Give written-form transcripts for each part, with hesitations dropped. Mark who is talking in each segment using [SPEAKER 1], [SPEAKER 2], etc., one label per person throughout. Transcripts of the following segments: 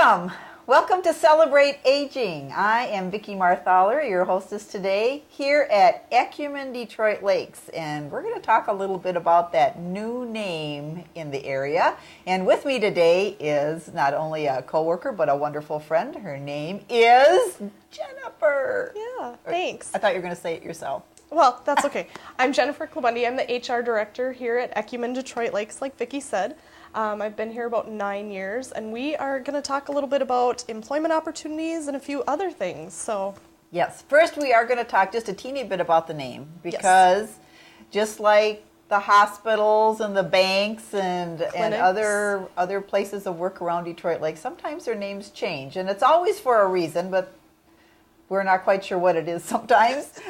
[SPEAKER 1] Welcome. Welcome to Celebrate Aging. I am Vicki Marthaler, your hostess today here at Ecumen Detroit Lakes, and we're going to talk a little bit about that new name in the area. And with me today is not only a coworker but a wonderful friend. Her name is Jennifer.
[SPEAKER 2] Yeah, thanks.
[SPEAKER 1] I thought you were going to say it yourself.
[SPEAKER 2] Well, that's okay. I'm Jennifer Klabundi. I'm the HR director here at Ecumen Detroit Lakes, like Vicki said. I've been here about 9 years, and we are going to talk a little bit about employment opportunities and a few other things. So,
[SPEAKER 1] yes, first we are going to talk just a teeny bit about the name, because just like the hospitals and the banks and other places of work around Detroit Lakes, sometimes their names change, and it's always for a reason, but we're not quite sure what it is sometimes.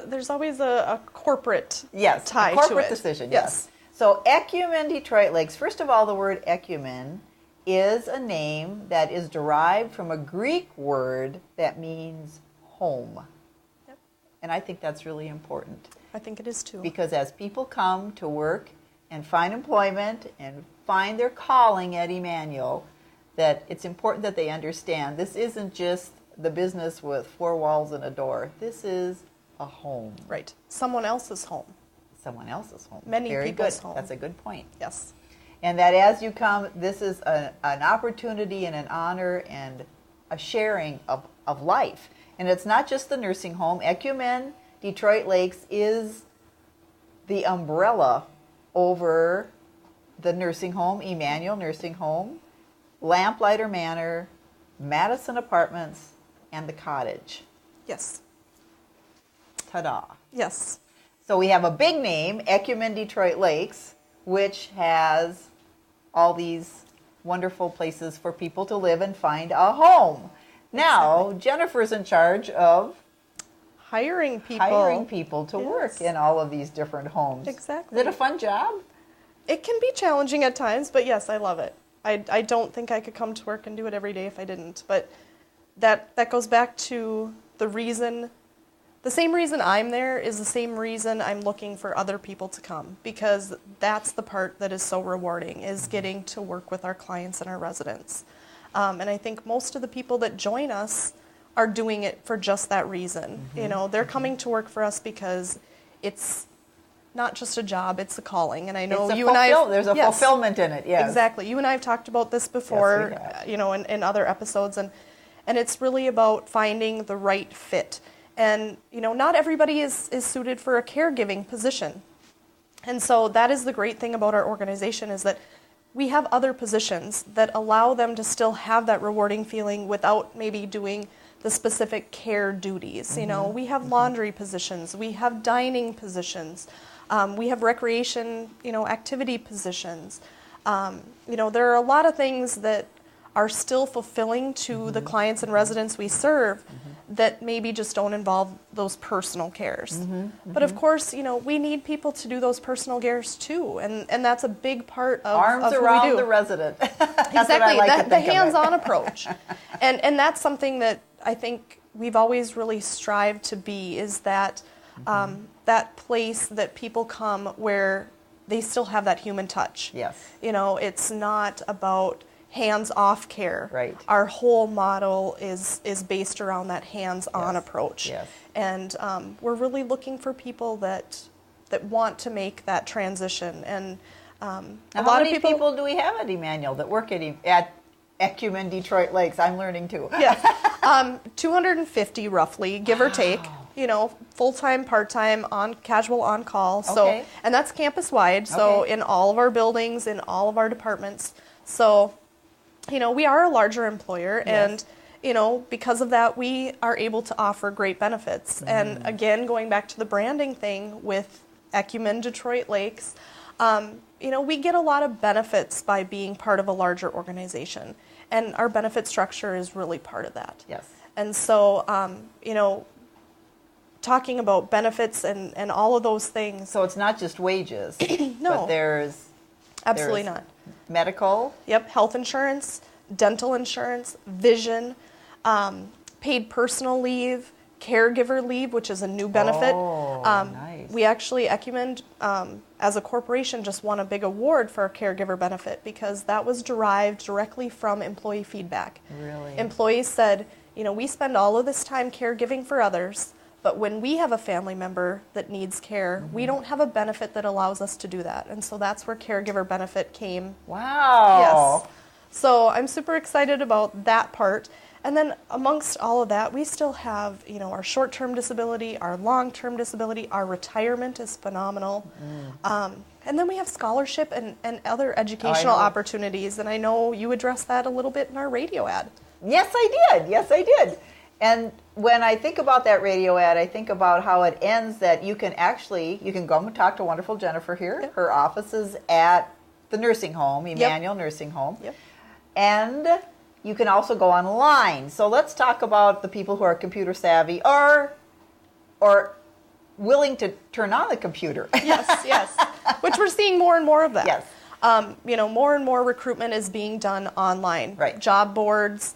[SPEAKER 2] There's always a corporate tie
[SPEAKER 1] a corporate
[SPEAKER 2] to it.
[SPEAKER 1] Decision. Yes. So Ecumen Detroit Lakes, first of all, the word ecumen is a name that is derived from a Greek word that means home.
[SPEAKER 2] Yep.
[SPEAKER 1] And I think that's really important.
[SPEAKER 2] I think it is too.
[SPEAKER 1] Because as people come to work and find employment and find their calling at Emmanuel, that it's important that they understand this isn't just the business with four walls and a door. This is a home.
[SPEAKER 2] Right. Someone else's home.
[SPEAKER 1] Someone else's home.
[SPEAKER 2] Many
[SPEAKER 1] Very
[SPEAKER 2] people's
[SPEAKER 1] good.
[SPEAKER 2] home.
[SPEAKER 1] That's a good point.
[SPEAKER 2] Yes.
[SPEAKER 1] And that as you come, this is an opportunity and an honor and a sharing of life. And it's not just the nursing home. Ecumen Detroit Lakes is the umbrella over the nursing home, Emmanuel Nursing Home, Lamplighter Manor, Madison Apartments, and the Cottage.
[SPEAKER 2] Yes.
[SPEAKER 1] Ta-da.
[SPEAKER 2] Yes.
[SPEAKER 1] So we have a big name, Ecumen Detroit Lakes, which has all these wonderful places for people to live and find a home. Now, Jennifer's in charge of
[SPEAKER 2] hiring people
[SPEAKER 1] to work in all of these different homes.
[SPEAKER 2] Exactly.
[SPEAKER 1] Is it a fun job?
[SPEAKER 2] It can be challenging at times, but yes, I love it. I don't think I could come to work and do it every day if I didn't. But that goes back to the same reason I'm there is the same reason I'm looking for other people to come, because that's the part that is so rewarding, is getting to work with our clients and our residents. And I think most of the people that join us are doing it for just that reason. Mm-hmm. You know, they're coming to work for us because it's not just a job, it's a calling. And I know you and I...
[SPEAKER 1] There's a fulfillment in it, yes.
[SPEAKER 2] Exactly. You and I have talked about this before, in other episodes. And it's really about finding the right fit. And, not everybody is suited for a caregiving position. And so that is the great thing about our organization, is that we have other positions that allow them to still have that rewarding feeling without maybe doing the specific care duties. Mm-hmm. We have laundry positions, we have dining positions, we have recreation, activity positions. There are a lot of things that are still fulfilling to the clients and residents we serve that maybe just don't involve those personal cares. But of course, we need people to do those personal cares too, and that's a big part of
[SPEAKER 1] Arms
[SPEAKER 2] who
[SPEAKER 1] around
[SPEAKER 2] we do.
[SPEAKER 1] the resident.
[SPEAKER 2] Exactly, the hands-on approach. And that's something that I think we've always really strived to be, is that that place that people come where they still have that human touch.
[SPEAKER 1] Yes.
[SPEAKER 2] It's not about hands-off care.
[SPEAKER 1] Right.
[SPEAKER 2] Our whole model is based around that hands-on approach.
[SPEAKER 1] Yes.
[SPEAKER 2] And we're really looking for people that want to make that transition. And
[SPEAKER 1] a lot of people do we have at Emmanuel that work at Ecumen Detroit Lakes? I'm learning too.
[SPEAKER 2] Yes. 250 roughly, give or take. Full-time, part-time, casual on-call.
[SPEAKER 1] Okay.
[SPEAKER 2] And that's campus-wide. So in all of our buildings, in all of our departments. So we are a larger employer, and, because of that, we are able to offer great benefits. Mm. And again, going back to the branding thing with Ecumen Detroit Lakes, we get a lot of benefits by being part of a larger organization. And our benefit structure is really part of that.
[SPEAKER 1] Yes.
[SPEAKER 2] And so, talking about benefits and all of those things.
[SPEAKER 1] So it's not just wages.
[SPEAKER 2] No.
[SPEAKER 1] But there's...
[SPEAKER 2] Absolutely not.
[SPEAKER 1] Medical?
[SPEAKER 2] Yep, health insurance, dental insurance, vision, paid personal leave, caregiver leave, which is a new benefit.
[SPEAKER 1] Oh, nice.
[SPEAKER 2] we actually, Ecumen, as a corporation, just won a big award for our caregiver benefit because that was derived directly from employee feedback.
[SPEAKER 1] Really?
[SPEAKER 2] Employees said, we spend all of this time caregiving for others, but when we have a family member that needs care, we don't have a benefit that allows us to do that. And so that's where caregiver benefit came.
[SPEAKER 1] Wow.
[SPEAKER 2] Yes. So I'm super excited about that part. And then amongst all of that, we still have, our short-term disability, our long-term disability, our retirement is phenomenal. And then we have scholarship and other educational opportunities. And I know you addressed that a little bit in our radio ad.
[SPEAKER 1] Yes, I did. And when I think about that radio ad, I think about how it ends that you can go and talk to wonderful Jennifer here. Yep. Her office is at the nursing home, Emmanuel Nursing Home.
[SPEAKER 2] Yep.
[SPEAKER 1] And you can also go online. So let's talk about the people who are computer savvy or willing to turn on the computer.
[SPEAKER 2] Yes. Which we're seeing more and more of that.
[SPEAKER 1] Yes.
[SPEAKER 2] More and more recruitment is being done online.
[SPEAKER 1] Right.
[SPEAKER 2] Job boards,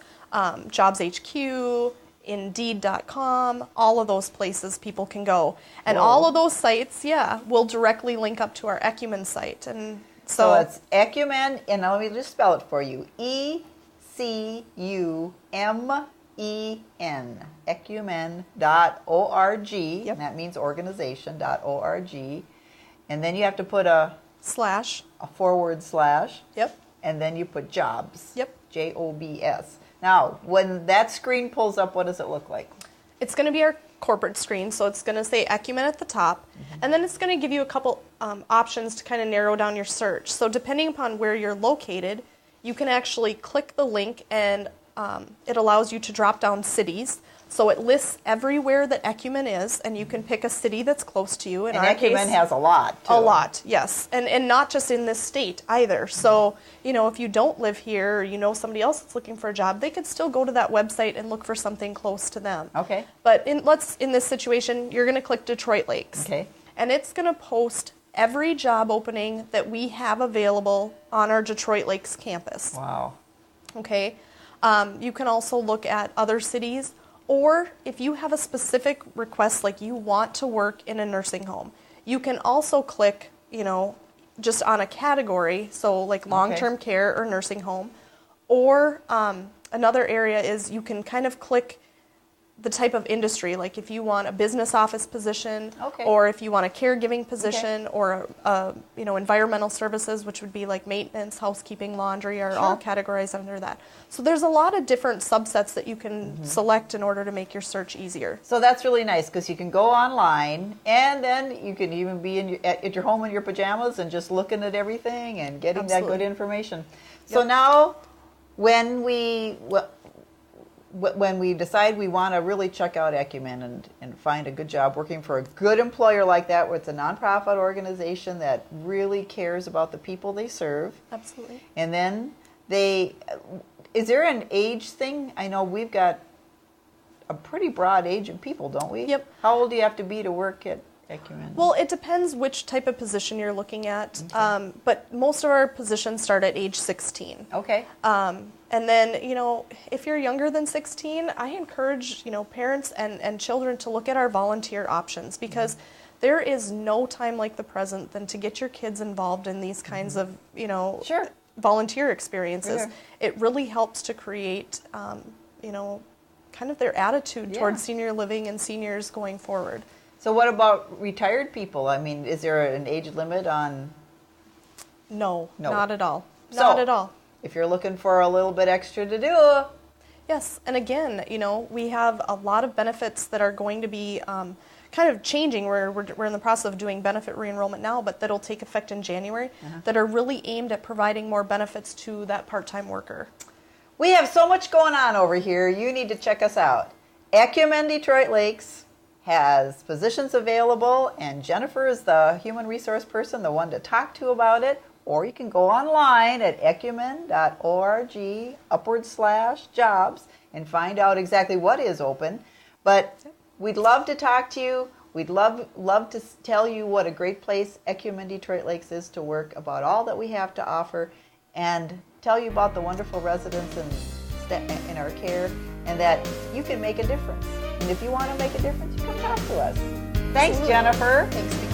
[SPEAKER 2] Jobs HQ, Indeed.com, all of those places people can go. And all of those sites, will directly link up to our Ecumen site. And so
[SPEAKER 1] it's Ecumen, and let me just spell it for you. ECUMEN, ecumen.org, and that means organization.org. And then you have to put a forward slash.
[SPEAKER 2] Yep.
[SPEAKER 1] And then you put jobs.
[SPEAKER 2] Yep.
[SPEAKER 1] JOBS. Now, when that screen pulls up, what does it look like?
[SPEAKER 2] It's going to be our corporate screen, so it's going to say Ecumen at the top, and then it's going to give you a couple options to kind of narrow down your search. So depending upon where you're located, you can actually click the link, and it allows you to drop down cities. So it lists everywhere that Ecumen is, and you can pick a city that's close to you. In our
[SPEAKER 1] Ecumen has a lot, too.
[SPEAKER 2] A lot, yes. And not just in this state either. So, if you don't live here, or somebody else that's looking for a job, they could still go to that website and look for something close to them.
[SPEAKER 1] Okay.
[SPEAKER 2] But in this situation, you're going to click Detroit Lakes.
[SPEAKER 1] Okay.
[SPEAKER 2] And it's going to post every job opening that we have available on our Detroit Lakes campus.
[SPEAKER 1] Wow.
[SPEAKER 2] Okay. You can also look at other cities. Or if you have a specific request, like you want to work in a nursing home, you can also click, just on a category, so like long-term care or nursing home. Or another area is you can kind of click the type of industry, like if you want a business office position, or if you want a caregiving position, or environmental services, which would be like maintenance, housekeeping, laundry, are all categorized under that. So there's a lot of different subsets that you can select in order to make your search easier.
[SPEAKER 1] So that's really nice because you can go online, and then you can even be at your home in your pajamas and just looking at everything and getting that good information. So now, when we decide we want to really check out Ecumen and find a good job working for a good employer like that, where it's a nonprofit organization that really cares about the people they serve.
[SPEAKER 2] Absolutely.
[SPEAKER 1] And then is there an age thing? I know we've got a pretty broad age of people, don't we?
[SPEAKER 2] Yep.
[SPEAKER 1] How old do you have to be to work at Ecumen?
[SPEAKER 2] Well, it depends which type of position you're looking at, but most of our positions start at age 16.
[SPEAKER 1] Okay.
[SPEAKER 2] And then, if you're younger than 16, I encourage, parents and children to look at our volunteer options, because there is no time like the present than to get your kids involved in these kinds of, volunteer experiences. Sure. It really helps to create, kind of their attitude towards senior living and seniors going forward.
[SPEAKER 1] So what about retired people? I mean, is there an age limit on?
[SPEAKER 2] No, not at all.
[SPEAKER 1] So,
[SPEAKER 2] not at all.
[SPEAKER 1] If you're looking for a little bit extra to do.
[SPEAKER 2] Yes, and again, we have a lot of benefits that are going to be kind of changing. We're in the process of doing benefit re-enrollment now, but that'll take effect in January, that are really aimed at providing more benefits to that part-time worker.
[SPEAKER 1] We have so much going on over here. You need to check us out. Ecumen Detroit Lakes has positions available, and Jennifer is the human resource person, the one to talk to about it. Or you can go online at ecumen.org/jobs and find out exactly what is open. But we'd love to talk to you. We'd love to tell you what a great place Ecumen Detroit Lakes is to work, about all that we have to offer, and tell you about the wonderful residents in our care, and that you can make a difference. And if you want to make a difference, you come talk to us. Thanks,
[SPEAKER 2] Absolutely.
[SPEAKER 1] Jennifer.
[SPEAKER 2] Thanks, Vicki.